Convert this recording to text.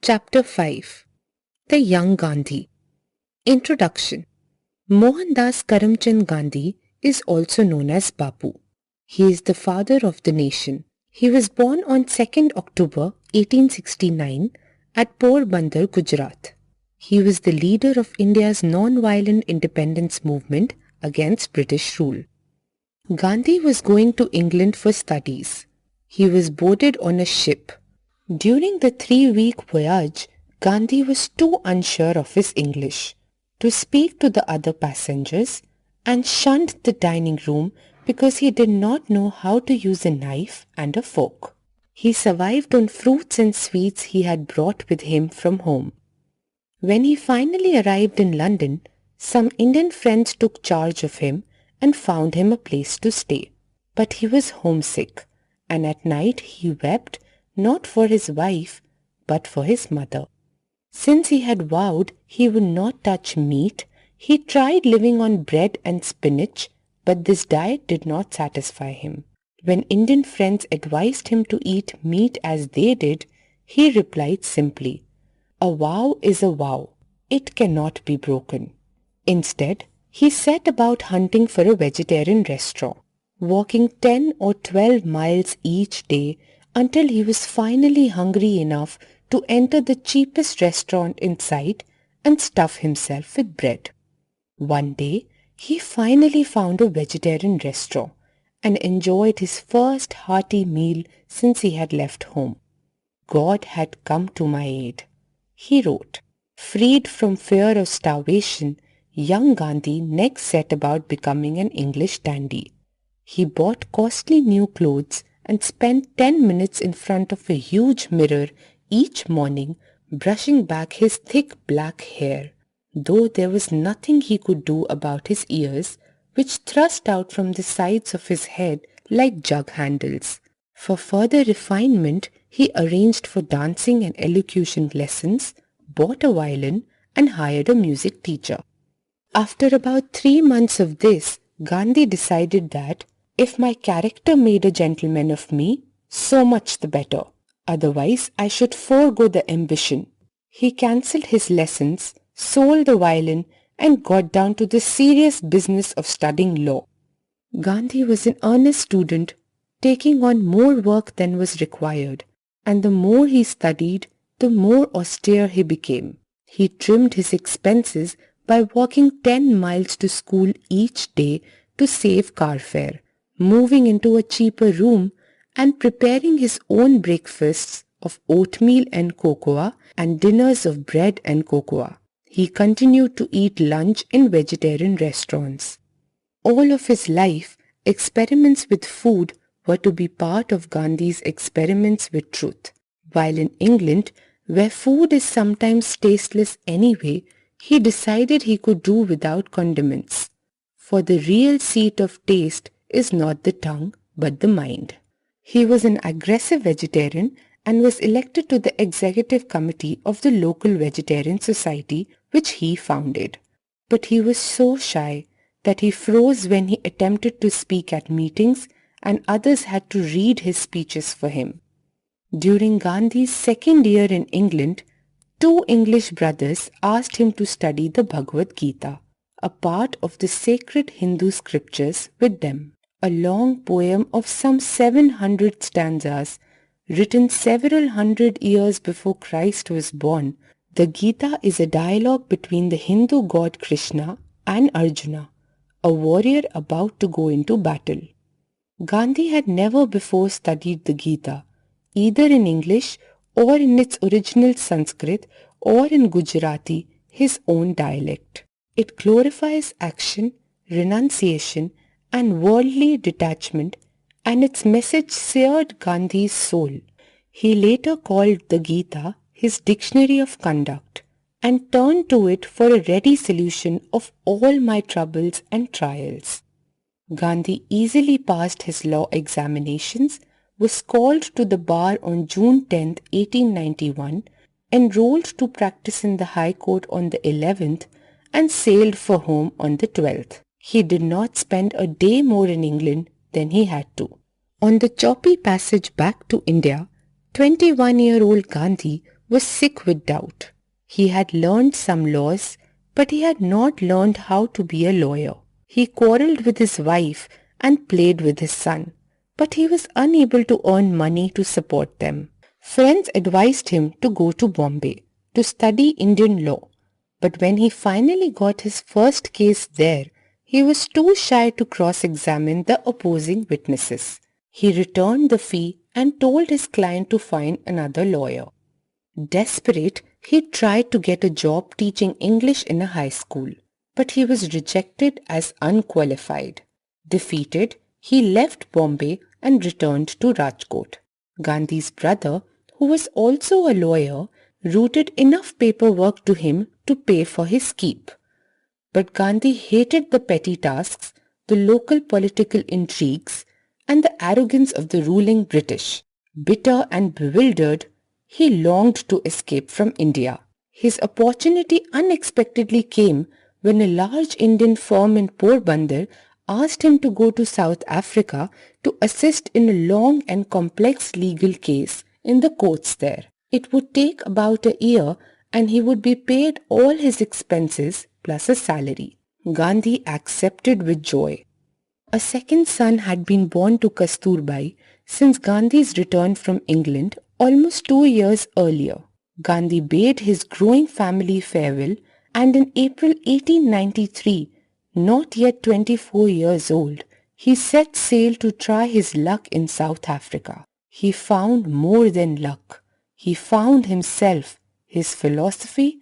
Chapter 5 The Young Gandhi Introduction Mohandas Karamchand Gandhi is also known as Bapu. He is the father of the nation. He was born on 2nd October 1869 at Porbandar, Gujarat. He was the leader of India's non-violent independence movement against British rule. Gandhi was going to England for studies. He was boarded on a ship. During the 3-week voyage, Gandhi was too unsure of his English to speak to the other passengers and shunned the dining room because he did not know how to use a knife and a fork. He survived on fruits and sweets he had brought with him from home. When he finally arrived in London, some Indian friends took charge of him and found him a place to stay. But he was homesick, and at night he wept not for his wife, but for his mother. Since he had vowed he would not touch meat, he tried living on bread and spinach, but this diet did not satisfy him. When Indian friends advised him to eat meat as they did, he replied simply, "A vow is a vow. It cannot be broken." Instead, he set about hunting for a vegetarian restaurant, walking 10 or 12 miles each day until he was finally hungry enough to enter the cheapest restaurant in sight and stuff himself with bread. One day, he finally found a vegetarian restaurant and enjoyed his first hearty meal since he had left home. God had come to my aid, he wrote. Freed from fear of starvation, young Gandhi next set about becoming an English dandy. He bought costly new clothes and spent 10 minutes in front of a huge mirror each morning brushing back his thick black hair, though there was nothing he could do about his ears, which thrust out from the sides of his head like jug handles. For further refinement, he arranged for dancing and elocution lessons, bought a violin, and hired a music teacher. After about 3 months of this, Gandhi decided that if my character made a gentleman of me, so much the better. Otherwise, I should forego the ambition. He cancelled his lessons, sold the violin, and got down to the serious business of studying law. Gandhi was an earnest student, taking on more work than was required, and the more he studied, the more austere he became. He trimmed his expenses by walking 10 miles to school each day to save car fare, moving into a cheaper room, and preparing his own breakfasts of oatmeal and cocoa and dinners of bread and cocoa. He continued to eat lunch in vegetarian restaurants. All of his life, experiments with food were to be part of Gandhi's experiments with truth. While in England, where food is sometimes tasteless anyway, he decided he could do without condiments. For the real seat of taste is not the tongue, but the mind. He was an aggressive vegetarian and was elected to the executive committee of the local vegetarian society which he founded. But he was so shy that he froze when he attempted to speak at meetings and others had to read his speeches for him. During Gandhi's second year in England, 2 English brothers asked him to study the Bhagavad Gita, a part of the sacred Hindu scriptures, with them. A long poem of some 700 stanzas, written several hundred years before Christ was born, the Gita is a dialogue between the Hindu god Krishna and Arjuna, a warrior about to go into battle. Gandhi had never before studied the Gita, either in English or in its original Sanskrit or in Gujarati, his own dialect. It glorifies action, renunciation, and worldly detachment, and its message seared Gandhi's soul. He later called the Gita his dictionary of conduct and turned to it for a ready solution of all my troubles and trials. Gandhi easily passed his law examinations, was called to the bar on June 10, 1891, enrolled to practice in the High Court on the 11th, and sailed for home on the 12th. He did not spend a day more in England than he had to. On the choppy passage back to India, 21-year-old Gandhi was sick with doubt. He had learned some laws, but he had not learned how to be a lawyer. He quarrelled with his wife and played with his son, but he was unable to earn money to support them. Friends advised him to go to Bombay to study Indian law, but when he finally got his first case there, he was too shy to cross-examine the opposing witnesses. He returned the fee and told his client to find another lawyer. Desperate, he tried to get a job teaching English in a high school, but he was rejected as unqualified. Defeated, he left Bombay and returned to Rajkot. Gandhi's brother, who was also a lawyer, routed enough paperwork to him to pay for his keep. But Gandhi hated the petty tasks, the local political intrigues, and the arrogance of the ruling British. Bitter and bewildered, he longed to escape from India. His opportunity unexpectedly came when a large Indian firm in Porbandar asked him to go to South Africa to assist in a long and complex legal case in the courts there. It would take about a year and he would be paid all his expenses plus a salary. Gandhi accepted with joy. A second son had been born to Kasturbai since Gandhi's return from England almost 2 years earlier. Gandhi bade his growing family farewell, and in April 1893, not yet 24 years old, he set sail to try his luck in South Africa. He found more than luck. He found himself, his philosophy,